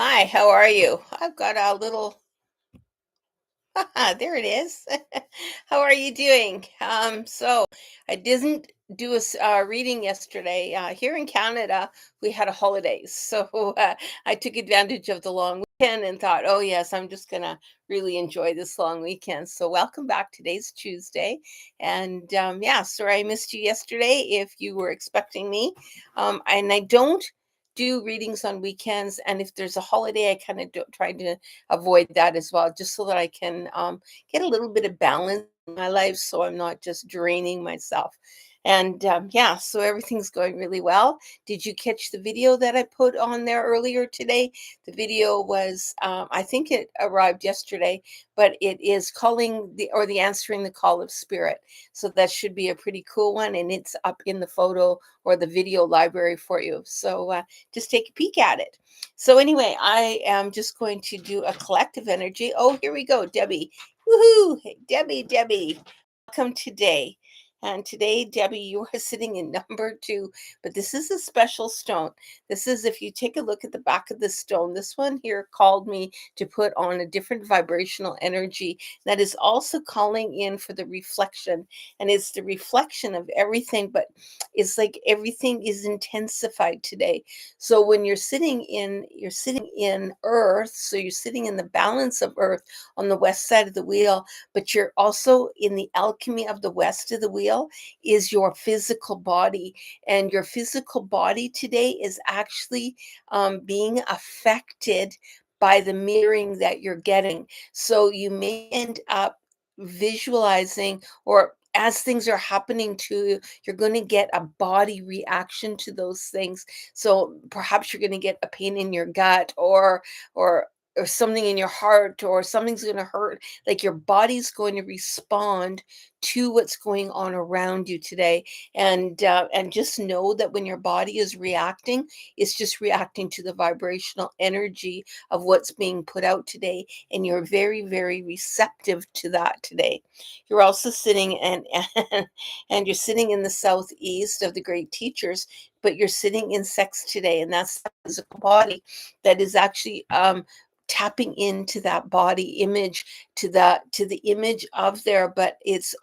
Hi, how are you? I've got a little there it is. How are you doing? So I didn't do a reading yesterday. Here in Canada, we had a holidays, so I took advantage of the long weekend and thought, oh yes, I'm just gonna really enjoy this long weekend. So welcome back. Today's Tuesday, and yeah, sorry I missed you yesterday. If you were expecting me, and I don't do readings on weekends, and if there's a holiday, I kind of try to avoid that as well, just so that I can get a little bit of balance in my life so I'm not just draining myself. And yeah, so everything's going really well. Did you catch the video that I put on there earlier today? The video was, I think it arrived yesterday, but it is calling the answering the call of spirit. So that should be a pretty cool one. And it's up in the photo or the video library for you. So just take a peek at it. So anyway, I am just going to do a collective energy. Oh, here we go, Debbie. Woohoo! Hey, Debbie. Welcome today. And today, Debbie, you are sitting in number 2, but this is a special stone. This is, if you take a look at the back of the stone, this one here called me to put on a different vibrational energy that is also calling in for the reflection. And it's the reflection of everything, but it's like everything is intensified today. So when you're sitting in earth, so you're sitting in the balance of earth on the west side of the wheel, but you're also in the alchemy of the west of the wheel is your physical body. And your physical body today is actually being affected by the mirroring that you're getting. So you may end up visualizing, or as things are happening to you, you're going to get a body reaction to those things. So perhaps you're going to get a pain in your gut, or or something in your heart, or something's going to hurt. Like your body's going to respond to what's going on around you today. And just know that when your body is reacting, it's just reacting to the vibrational energy of what's being put out today, and you're very, very receptive to that today. You're also sitting and you're sitting in the southeast of the great teachers, but you're sitting in sex today, and that's the physical body that is actually tapping into that body image, to the image of there. But it's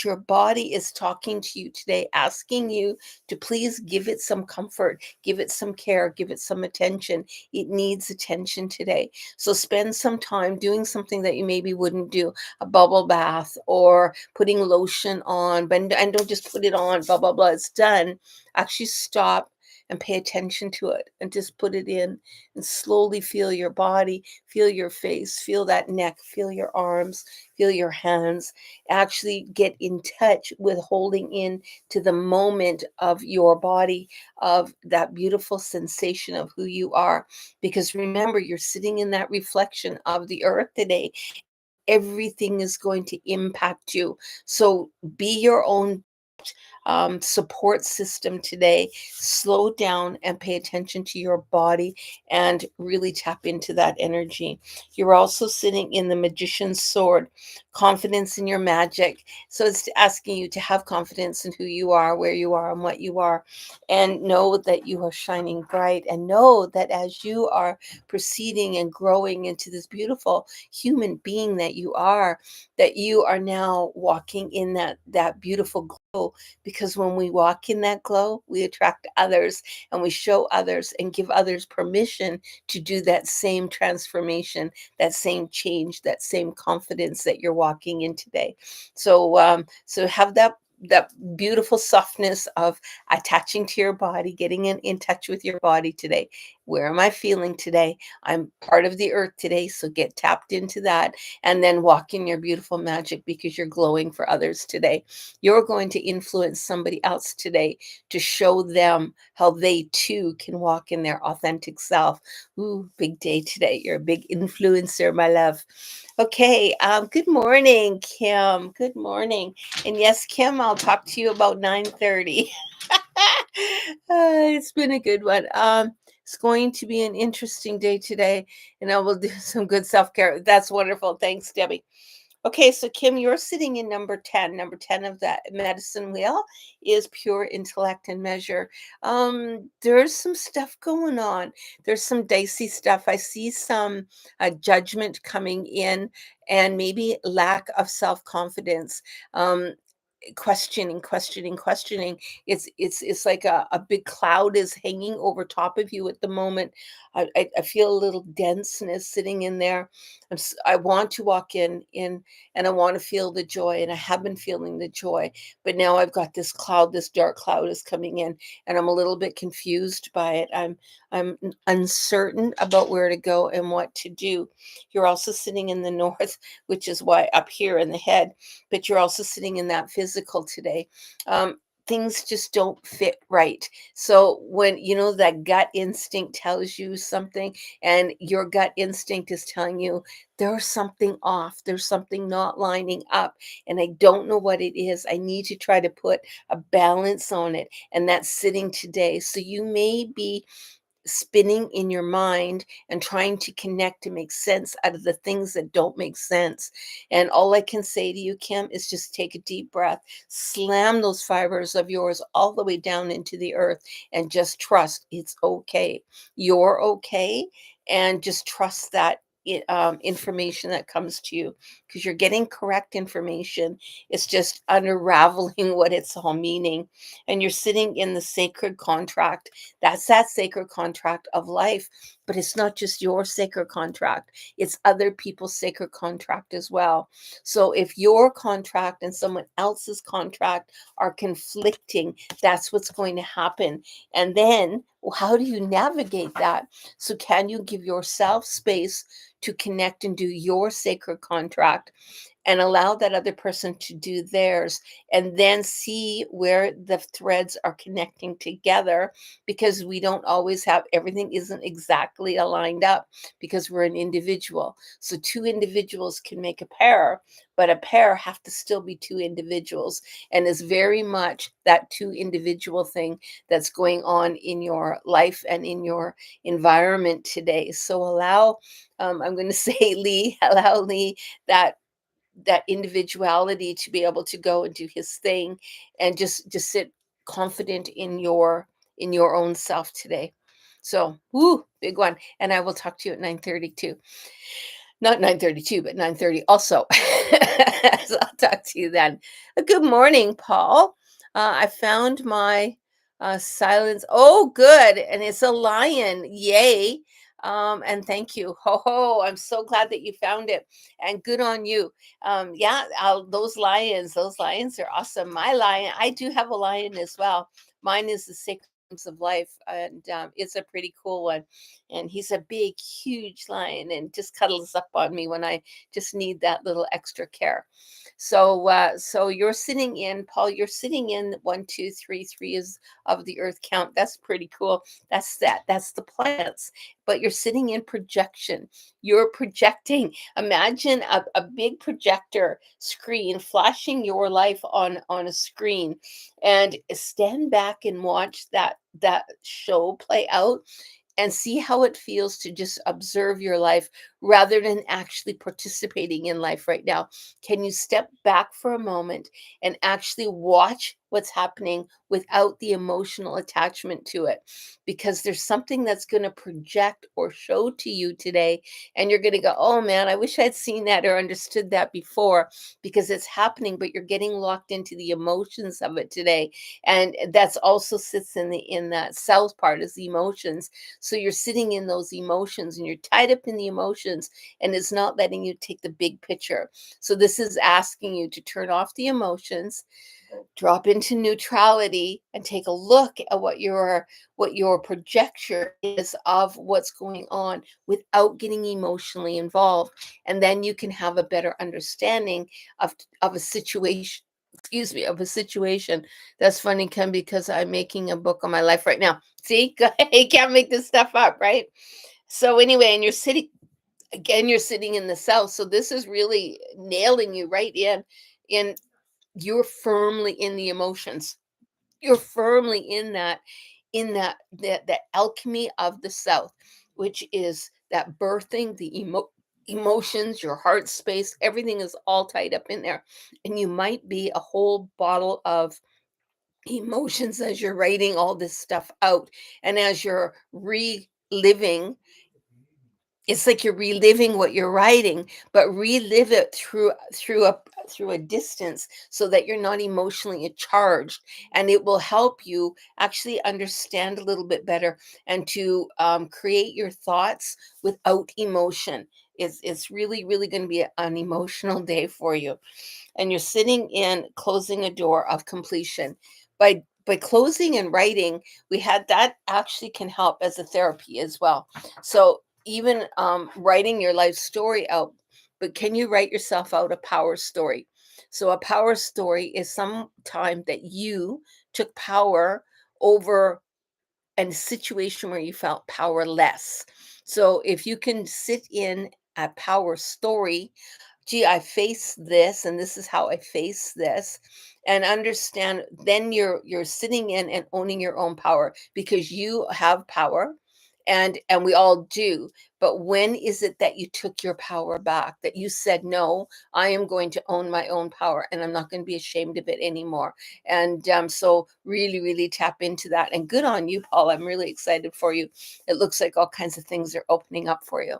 your body is talking to you today, asking you to please give it some comfort, give it some care, give it some attention. It needs attention today. So spend some time doing something that you maybe wouldn't do, a bubble bath or putting lotion on, but and don't just put it on, blah blah blah, it's done. Actually stop and pay attention to it and just put it in, and slowly feel your body, feel your face, feel that neck, feel your arms, feel your hands. Actually get in touch with holding in to the moment of your body, of that beautiful sensation of who you are. Because remember, you're sitting in that reflection of the earth today. Everything is going to impact you. So be your own support system today. Slow down and pay attention to your body and really tap into that energy. You're also sitting in the magician's sword, confidence in your magic. So it's asking you to have confidence in who you are, where you are, and what you are, and know that you are shining bright, and know that as you are proceeding and growing into this beautiful human being that you are now walking in that beautiful glow. Because when we walk in that glow, we attract others, and we show others and give others permission to do that same transformation, that same change, that same confidence that you're walking in today. So have that beautiful softness of attaching to your body, getting in touch with your body today. Where am I feeling today? I'm part of the earth today, so get tapped into that, and then walk in your beautiful magic, because you're glowing for others today. You're going to influence somebody else today to show them how they too can walk in their authentic self. Ooh, big day today. You're a big influencer, my love. Okay, good morning, Kim. Good morning. And yes, Kim, I'll talk to you about 9:30. It's been a good one. It's going to be an interesting day today, and I will do some good self-care. That's wonderful. Thanks, Debbie. Okay, so Kim, you're sitting in number 10. Number 10 of that medicine wheel is pure intellect and measure. There's some stuff going on. There's some dicey stuff. I see some judgment coming in and maybe lack of self-confidence. Um, questioning. It's like a big cloud is hanging over top of you at the moment. I feel a little denseness sitting in there. I want to walk in and I want to feel the joy, and I have been feeling the joy, but now I've got this cloud, this dark cloud is coming in, and I'm a little bit confused by it. I'm uncertain about where to go and what to do. You're also sitting in the north, which is why up here in the head, but you're also sitting in that physical today. Things just don't fit right. So when you know that gut instinct tells you something, and your gut instinct is telling you there's something off, there's something not lining up, and I don't know what it is. I need to try to put a balance on it, and that's sitting today. So you may be spinning in your mind and trying to connect to make sense out of the things that don't make sense. And all I can say to you, Kim, is just take a deep breath, slam those fibers of yours all the way down into the earth, and just trust it's okay. You're okay. And just trust that. Information that comes to you, because you're getting correct information. It's just unraveling what it's all meaning. And you're sitting in the sacred contract. That's that sacred contract of life. But it's not just your sacred contract, it's other people's sacred contract as well. So if your contract and someone else's contract are conflicting, that's what's going to happen. And then, well, how do you navigate that? So can you give yourself space to connect and do your sacred contract, and allow that other person to do theirs, and then see where the threads are connecting together, because we don't always have everything isn't exactly aligned up, because we're an individual. So two individuals can make a pair, but a pair have to still be two individuals, and is very much that two individual thing that's going on in your life and in your environment today. So allow, I'm going to say Lee, allow Lee that individuality to be able to go and do his thing, and just sit confident in your own self today. So woo, big one. And I will talk to you at 9:32. Not 9:32, but 9:30 also. So I'll talk to you then. Good morning, Paul. I found my silence. Oh, good. And it's a lion. Yay. And thank you. Ho ho. I'm so glad that you found it. And good on you. Yeah, those lions are awesome. My lion, I do have a lion as well. Mine is the sacred of life, and it's a pretty cool one. And he's a big, huge lion, and just cuddles up on me when I just need that little extra care. So you're sitting in, Paul. You're sitting in 1, 2, 3. 3 is of the Earth count. That's pretty cool. That's that. That's the planets. But you're sitting in projection. You're projecting. Imagine a big projector screen flashing your life on a screen, and stand back and watch that show play out, and see how it feels to just observe your life rather than actually participating in life right now. Can you step back for a moment and actually watch what's happening without the emotional attachment to it? Because there's something that's going to project or show to you today, and you're going to go, oh man, I wish I'd seen that or understood that before, because it's happening, but you're getting locked into the emotions of it today. And that's also sits in that south part is the emotions. So you're sitting in those emotions, and you're tied up in the emotions, and it's not letting you take the big picture. So this is asking you to turn off the emotions, drop into neutrality, and take a look at what your projection is of what's going on without getting emotionally involved. And then you can have a better understanding of a situation, excuse me, of a situation. That's funny, Ken, because I'm making a book on my life right now. See, you can't make this stuff up, right? So anyway, and you're sitting in the south. So this is really nailing you right in you're firmly in the emotions. You're firmly in that alchemy of the south, which is that birthing, the emotions, your heart space, everything is all tied up in there. And you might be a whole bottle of emotions as you're writing all this stuff out. And as you're reliving, it's like you're reliving what you're writing, but relive it through a distance so that you're not emotionally charged, and it will help you actually understand a little bit better and to create your thoughts without emotion. It's really really going to be an emotional day for you, and you're sitting in closing a door of completion. By closing and writing, we had that actually can help as a therapy as well. So even writing your life story out, but can you write yourself out a power story? So a power story is some time that you took power over a situation where you felt powerless. So if you can sit in a power story, gee, I face this and this is how I face this, and understand, then you're sitting in and owning your own power because you have power, and we all do. But when is it that you took your power back, that you said, no, I am going to own my own power and I'm not going to be ashamed of it anymore? And so really really tap into that, and good on you, Paul. I'm really excited for you. It looks like all kinds of things are opening up for you.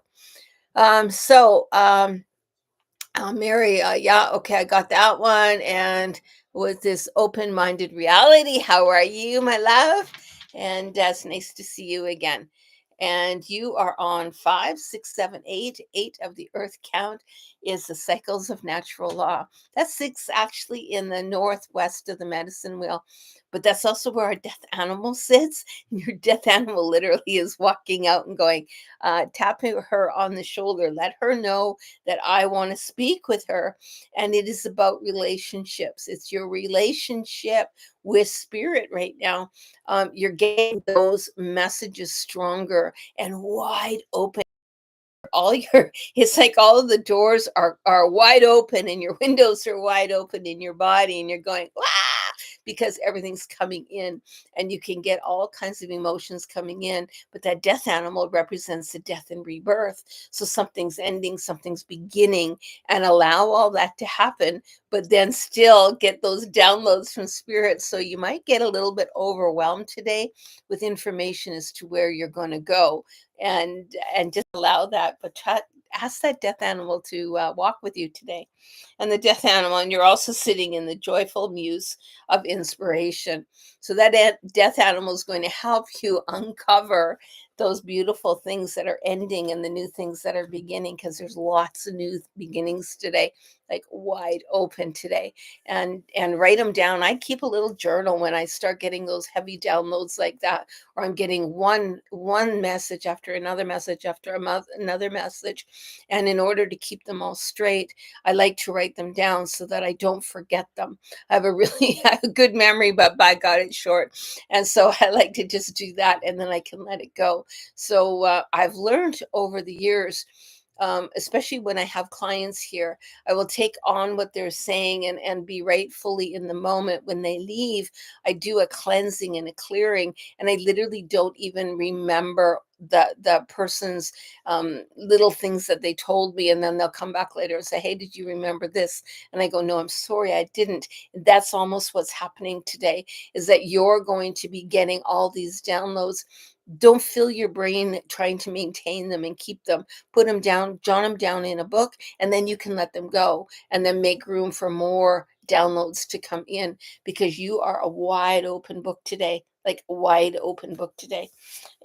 Mary, yeah, okay, I got that one. And with this open minded reality, how are you, my love? And it's nice to see you again. And you are on 5, 6, 7, 8. 8 of the earth count is the cycles of natural law. That's 6 actually in the northwest of the medicine wheel. But that's also where our death animal sits. And your death animal literally is walking out and going, tapping her on the shoulder. Let her know that I want to speak with her. And it is about relationships. It's your relationship with spirit right now. You're getting those messages stronger and wide open. All your It's like all of the doors are wide open and your windows are wide open in your body, and you're going, "Wah!" Because everything's coming in, and you can get all kinds of emotions coming in. But that death animal represents the death and rebirth. So something's ending, something's beginning, and allow all that to happen, but then still get those downloads from spirit. So you might get a little bit overwhelmed today with information as to where you're going to go, and just allow that. But ask that death animal to walk with you today. And the death animal, and you're also sitting in the joyful muse of inspiration. So that death animal is going to help you uncover those beautiful things that are ending and the new things that are beginning, because there's lots of new beginnings today, like wide open today. And write them down. I keep a little journal when I start getting those heavy downloads like that, or I'm getting one message after another message after another message. And in order to keep them all straight, I like to write them down so that I don't forget them. I have a really I have a good memory, but by God, it's short. And so I like to just do that, and then I can let it go. So I've learned over the years, especially when I have clients here, I will take on what they're saying and be right fully in the moment. When they leave, I do a cleansing and a clearing, and I literally don't even remember the person's little things that they told me. And then they'll come back later and say, hey, did you remember this? And I go, no, I'm sorry, I didn't. That's almost what's happening today, is that you're going to be getting all these downloads. Don't fill your brain trying to maintain them and keep them. Put them down, jot them down in a book, and then you can let them go and then make room for more downloads to come in, because you are a wide open book today, like a wide open book today.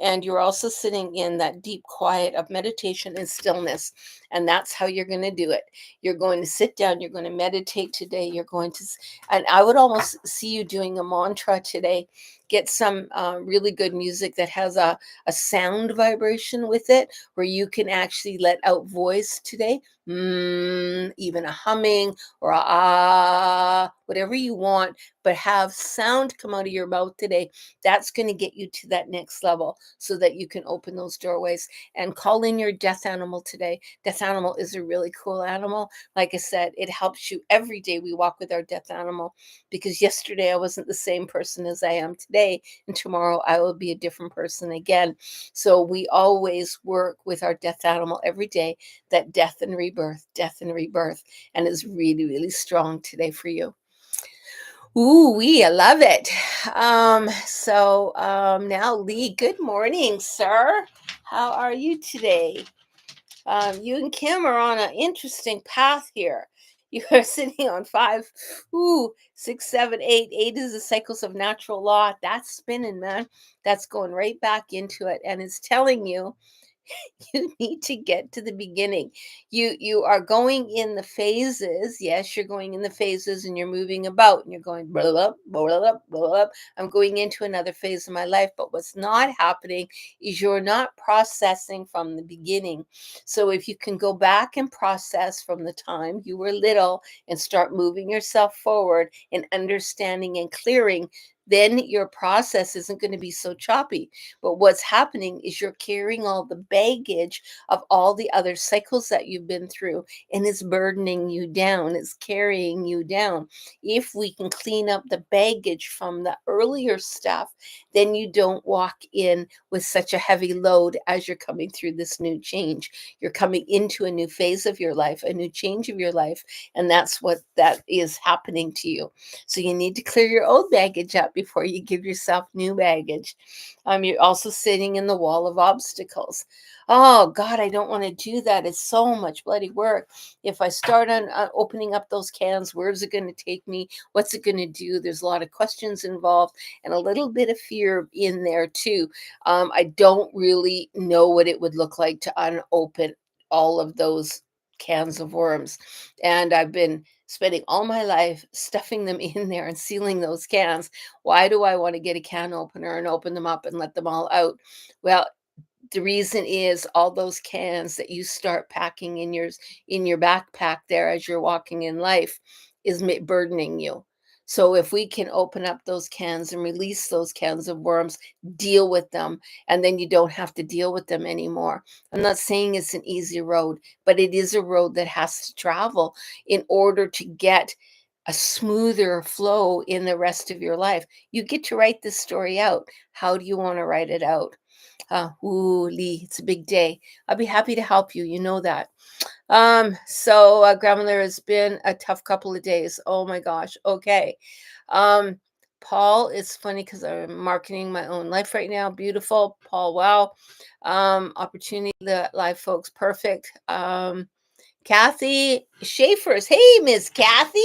And you're also sitting in that deep quiet of meditation and stillness. And that's how you're going to do it. You're going to sit down, you're going to meditate today. You're going to, and I would almost see you doing a mantra today. Get some really good music that has a sound vibration with it, where you can actually let out voice today. Even a humming or a ah, whatever you want, but have sound come out of your mouth today. That's going to get you to that next level so that you can open those doorways. And call in your death animal today. Death animal is a really cool animal. Like I said, it helps you every day. We walk with our death animal, because yesterday I wasn't the same person as I am today. day, and tomorrow I will be a different person again. So we always work with our death animal every day, that death and rebirth, and is really, really strong today for you. Ooh, I love it. Now, Lee, good morning, sir. How are you today? You and Kim are on an interesting path here. You are sitting on five, six, seven, eight. Eight is the cycles of natural law. That's spinning, man. That's going right back into it. And it's telling you you need to get to the beginning. You are going in the phases. Yes, you're going in the phases and you're moving about and you're going blah, blah, blah, blah, blah, blah, blah. I'm going into another phase of my life. But what's not happening is you're not processing from the beginning. So if you can go back and process from the time you were little and start moving yourself forward and understanding and clearing, then your process isn't going to be so choppy. But what's happening is you're carrying all the baggage of all the other cycles that you've been through, and it's burdening you down, it's carrying you down. If we can clean up the baggage from the earlier stuff, then you don't walk in with such a heavy load as you're coming through this new change. You're coming into a new phase of your life, a new change of your life, and that's what that is happening to you. So you need to clear your old baggage up before you give yourself new baggage. You're also sitting in the wall of obstacles. Oh God, I don't want to do that. It's so much bloody work. If I start on opening up those cans, where's it going to take me? What's it going to do? There's a lot of questions involved and a little bit of fear in there too. I don't really know what it would look like to unopen all of those cans of worms. And I've been spending all my life stuffing them in there and sealing those cans. Why do I want to get a can opener and open them up and let them all out? Well, the reason is all those cans that you start packing in your backpack there as you're walking in life is burdening you. So if we can open up those cans and release those cans of worms, deal with them, and then you don't have to deal with them anymore. I'm not saying it's an easy road, but it is a road that has to travel in order to get a smoother flow in the rest of your life. You get to write this story out. How do you want to write it out? Lee, it's a big day. I'll be happy to help you. You know that. Grandmother, has been a tough couple of days. Oh my gosh. Okay. Um, Paul, it's funny because I'm marketing my own life right now. Beautiful. Paul, wow. Opportunity, the live folks, perfect. Kathy Schaefer's. Hey, Miss Kathy,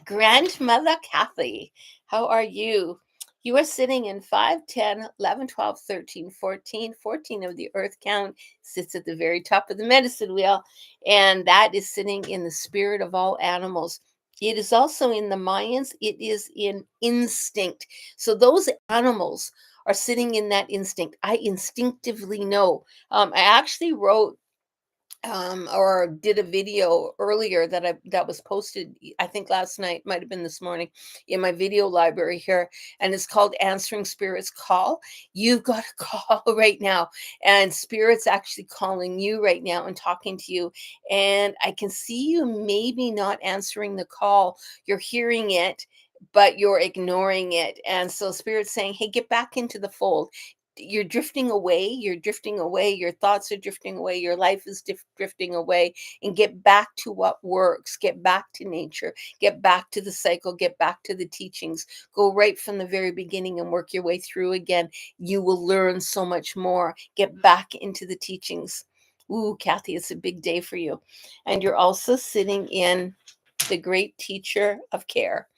grandmother Kathy. How are you? You are sitting in 5, 10, 11, 12, 13, 14. 14 of the earth count sits at the very top of the medicine wheel, and that is sitting in the spirit of all animals. It is also in the Mayans, it is in instinct. So those animals are sitting in that instinct. I instinctively know. I actually wrote or did a video earlier that was posted, I think last night, might have been this morning, in my video library here, and it's called Answering Spirit's Call. You've got a call right now, and Spirit's actually calling you right now and talking to you, and I can see you maybe not answering the call. You're hearing it, but you're ignoring it, and so Spirit's saying, hey, get back into the fold. You're drifting away, your thoughts are drifting away, your life is drifting away, and get back to what works, get back to nature, get back to the cycle, get back to the teachings, go right from the very beginning and work your way through again. You will learn so much more. Get back into the teachings. Ooh, Kathy, it's a big day for you. And you're also sitting in the great teacher of care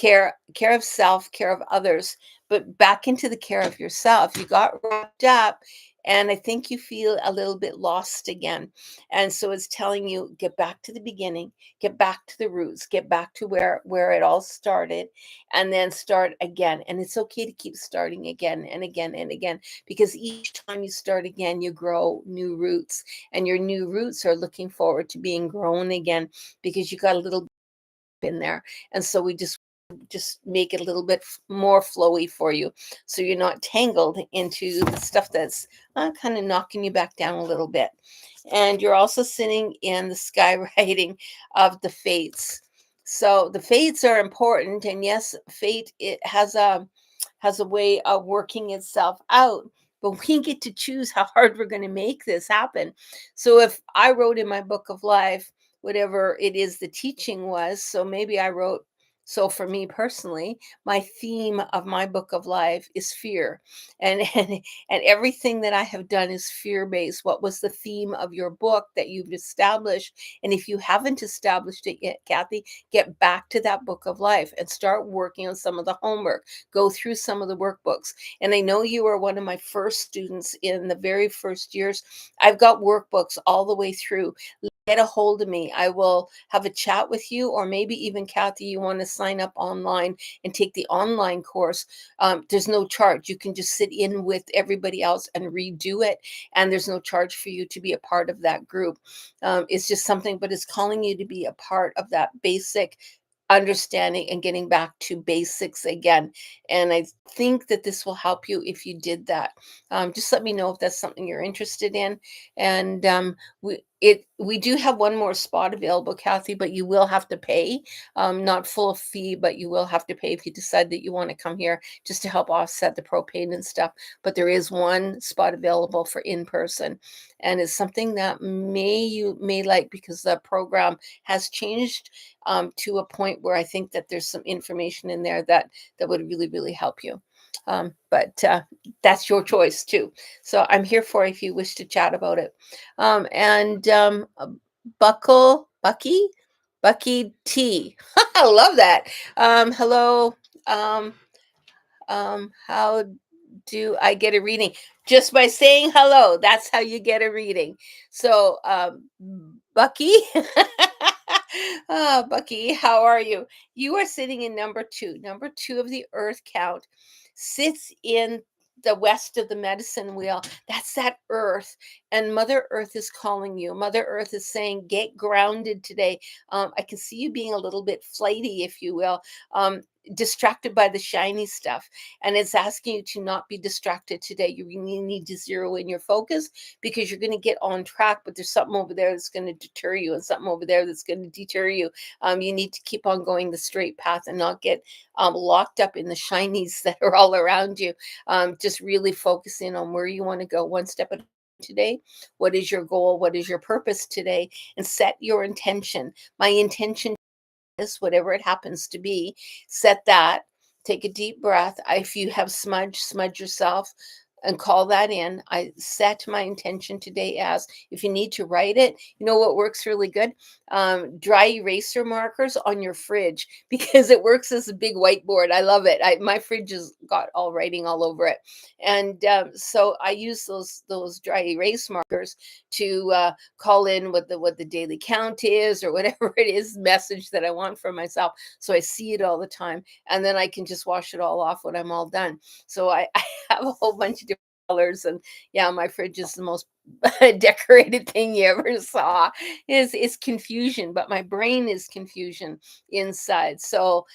of self, care of others, but back into the care of yourself. You got wrapped up, and I think you feel a little bit lost again. And so it's telling you, get back to the beginning, get back to the roots, get back to where it all started, and then start again. And it's okay to keep starting again and again and again, because each time you start again, you grow new roots, and your new roots are looking forward to being grown again, because you got a little in there. And so we just make it a little bit more flowy for you, so you're not tangled into the stuff that's kind of knocking you back down a little bit. And you're also sitting in the skywriting of the fates. So the fates are important, and yes, fate, it has has a way of working itself out. But we get to choose how hard we're going to make this happen. So if I wrote in my book of life, whatever it is the teaching was, so maybe I wrote, so for me personally, my theme of my book of life is fear. And and everything that I have done is fear based. What was the theme of your book that you've established? And if you haven't established it yet, Kathy, get back to that book of life and start working on some of the homework. Go through some of the workbooks. And I know you were one of my first students in the very first years. I've got workbooks all the way through. Get a hold of me. I will have a chat with you, or maybe even Kathy, you want to sign up online and take the online course. There's no charge. You can just sit in with everybody else and redo it, and there's no charge for you to be a part of that group. It's just something, but it's calling you to be a part of that basic understanding and getting back to basics again. And I think that this will help you if you did that. Just let me know if that's something you're interested in. And we do have one more spot available, Kathy, but you will have to pay. Not full fee, but you will have to pay if you decide that you want to come here just to help offset the propane and stuff. But there is one spot available for in person, and it's something that you may like, because the program has changed to a point where I think that there's some information in there that would really, really help you. But that's your choice too. So I'm here for if you wish to chat about it. And Bucky T. I love that. Hello. Um, how do I get a reading? Just by saying hello. That's how you get a reading. So, Bucky. Bucky, how are you? You are sitting in number two. Number two of the earth count sits in the west of the medicine wheel. That's that earth. And Mother Earth is calling you. Mother Earth is saying, get grounded today. I can see you being a little bit flighty, if you will. Distracted by the shiny stuff, and it's asking you to not be distracted today. You really need to zero in your focus, because you're going to get on track, but there's something over there that's going to deter you, and something over there that's going to deter you. You need to keep on going the straight path and not get locked up in the shinies that are all around you. Just really focus in on where you want to go, one step at a time today. What is your goal? What is your purpose today? And set your intention. My intention is, whatever it happens to be, set that. Take a deep breath. If you have smudge yourself and call that in. I set my intention today as, if you need to write it, you know what works really good? Dry eraser markers on your fridge, because it works as a big whiteboard. I love it. My fridge has got all writing all over it. And so I use those dry erase markers to call in what the daily count is, or whatever it is message that I want for myself. So I see it all the time, and then I can just wash it all off when I'm all done. So I have a whole bunch of different colors, and yeah, my fridge is the most decorated thing you ever saw. Is confusion, but my brain is confusion inside. So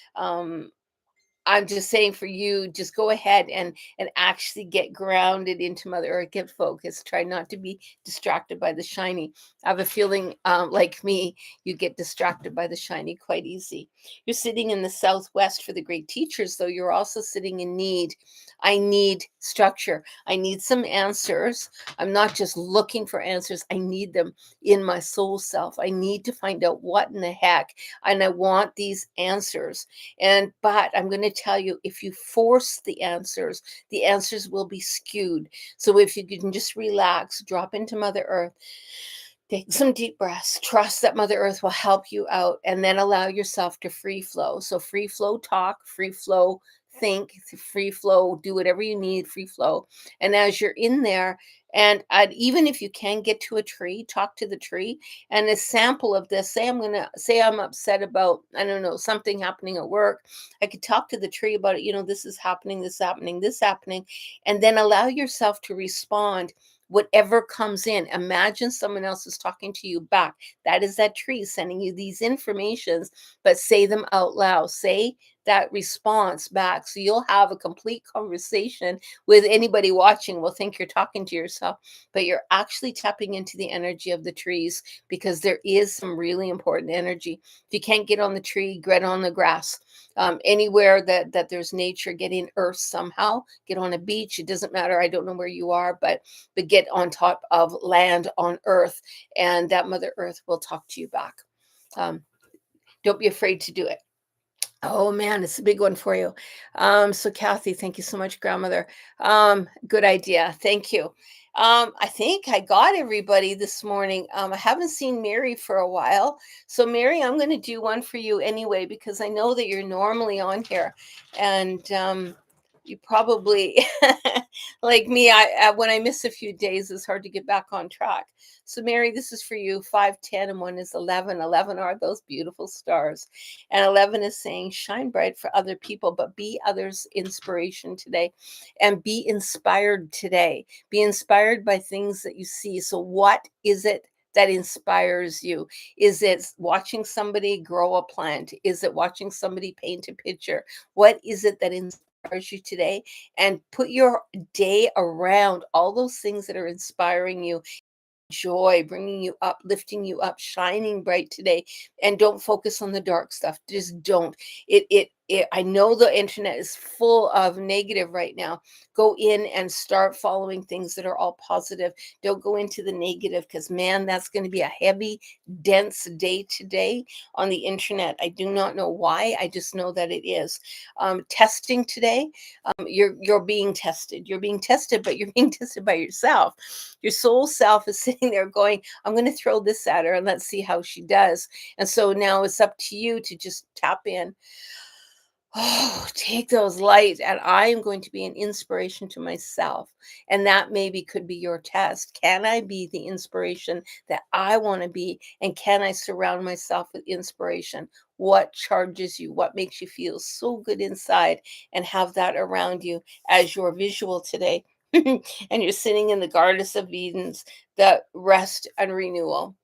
I'm just saying, for you, just go ahead and actually get grounded into Mother Earth, get focused, try not to be distracted by the shiny. I have a feeling, like me, you get distracted by the shiny quite easy. You're sitting in the southwest for the great teachers, though you're also sitting in need. I need structure. I need some answers. I'm not just looking for answers. I need them in my soul self. I need to find out what in the heck, and I want these answers. But I'm going to tell you, if you force the answers will be skewed. So if you can just relax, drop into Mother Earth, take some deep breaths, trust that Mother Earth will help you out, and then allow yourself to free flow. So free flow talk, free flow think, free flow, do whatever you need, free flow. And as you're in there, and even if you can get to a tree, talk to the tree. And a sample of this, say I'm upset about, I don't know, something happening at work. I could talk to the tree about it. This is happening, this happening, this happening. And then allow yourself to respond whatever comes in. Imagine someone else is talking to you back. That is that tree sending you these informations, but say them out loud. Say that response back. So you'll have a complete conversation with anybody watching will think you're talking to yourself, but you're actually tapping into the energy of the trees because there is some really important energy. If you can't get on the tree, get on the grass. Anywhere that there's nature, get in earth somehow. Get on a beach. It doesn't matter. I don't know where you are, but get on top of land on earth, and that Mother Earth will talk to you back. Um, don't be afraid to do it. Oh man, it's a big one for you. So Kathy, thank you so much, grandmother. Good idea. Thank you. I think I got everybody this morning. I haven't seen Mary for a while. So Mary, I'm going to do one for you anyway, because I know that you're normally on here. And you probably, like me, when I miss a few days, it's hard to get back on track. So Mary, this is for you. 5, 10, and 1 is 11. 11 are those beautiful stars. And 11 is saying, shine bright for other people, but be others' inspiration today and be inspired today. Be inspired by things that you see. So, what is it that inspires you? Is it watching somebody grow a plant? Is it watching somebody paint a picture? What is it that inspires you today? And put your day around all those things that are inspiring you, joy, bringing you up, lifting you up, shining bright today. And don't focus on the dark stuff. Just don't. I know the internet is full of negative right now. Go in and start following things that are all positive. Don't go into the negative, because man, that's going to be a heavy, dense day today on the internet. I do not know why. I just know that it is. Testing today. You're being tested. You're being tested, but you're being tested by yourself. Your soul self is sitting there going, I'm going to throw this at her and let's see how she does. And so now it's up to you to just tap in. Oh, take those light, and I am going to be an inspiration to myself. And that maybe could be your test. Can I be the inspiration that I want to be? And can I surround myself with inspiration? What charges you? What makes you feel so good inside? And have that around you as your visual today. And you're sitting in the Garden of Eden's, the rest and renewal.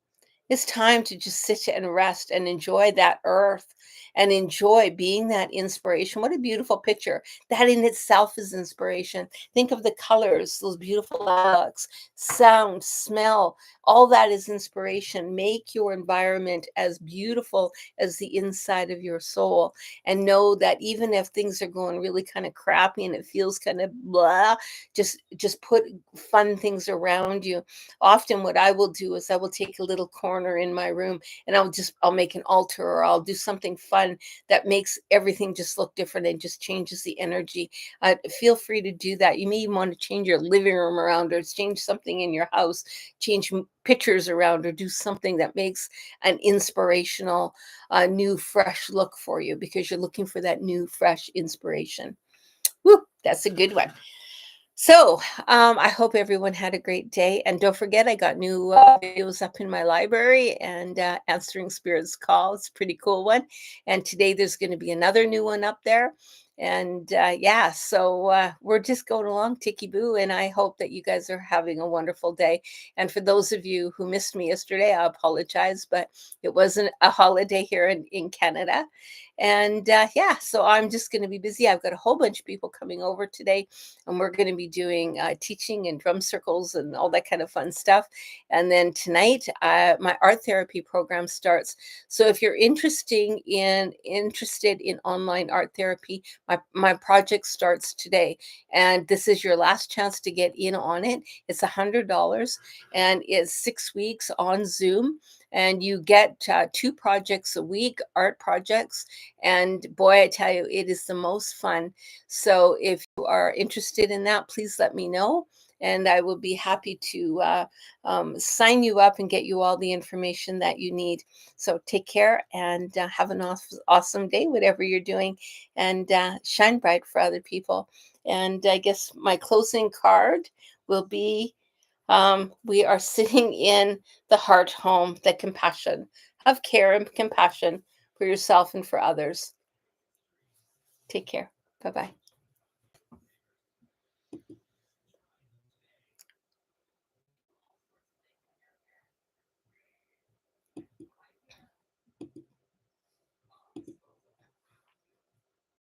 It's time to just sit and rest and enjoy that earth and enjoy being that inspiration. What a beautiful picture. That in itself is inspiration. Think of the colors, those beautiful lilacs, sound, smell, all that is inspiration. Make your environment as beautiful as the inside of your soul. And know that even if things are going really kind of crappy and it feels kind of blah, just put fun things around you. Often what I will do is I will take a little corner in my room and I'll make an altar, or I'll do something fun that makes everything just look different and just changes the energy. Feel free to do that. You may even want to change your living room around, or change something in your house, change pictures around, or do something that makes an inspirational, new, fresh look for you, because you're looking for that new, fresh inspiration. Woo, that's a good one. So, I hope everyone had a great day. And don't forget, I got new videos up in my library, and Answering Spirit's Call. It's a pretty cool one. And today there's going to be another new one up there. And yeah, so we're just going along ticky boo. And I hope that you guys are having a wonderful day. And for those of you who missed me yesterday, I apologize, but it wasn't a holiday here in Canada. And yeah, so I'm just going to be busy. I've got a whole bunch of people coming over today, and we're going to be doing teaching and drum circles and all that kind of fun stuff. And then tonight, my art therapy program starts. So if you're interested in online art therapy, my project starts today, and this is your last chance to get in on it. It's $100, and it's 6 weeks on Zoom. And you get 2 projects a week, art projects. And boy, I tell you, it is the most fun. So if you are interested in that, please let me know. And I will be happy to sign you up and get you all the information that you need. So take care, and have an awesome day, whatever you're doing, and shine bright for other people. And I guess my closing card will be, we are sitting in the heart home, the compassion. Have care and compassion for yourself and for others. Take care. Bye bye.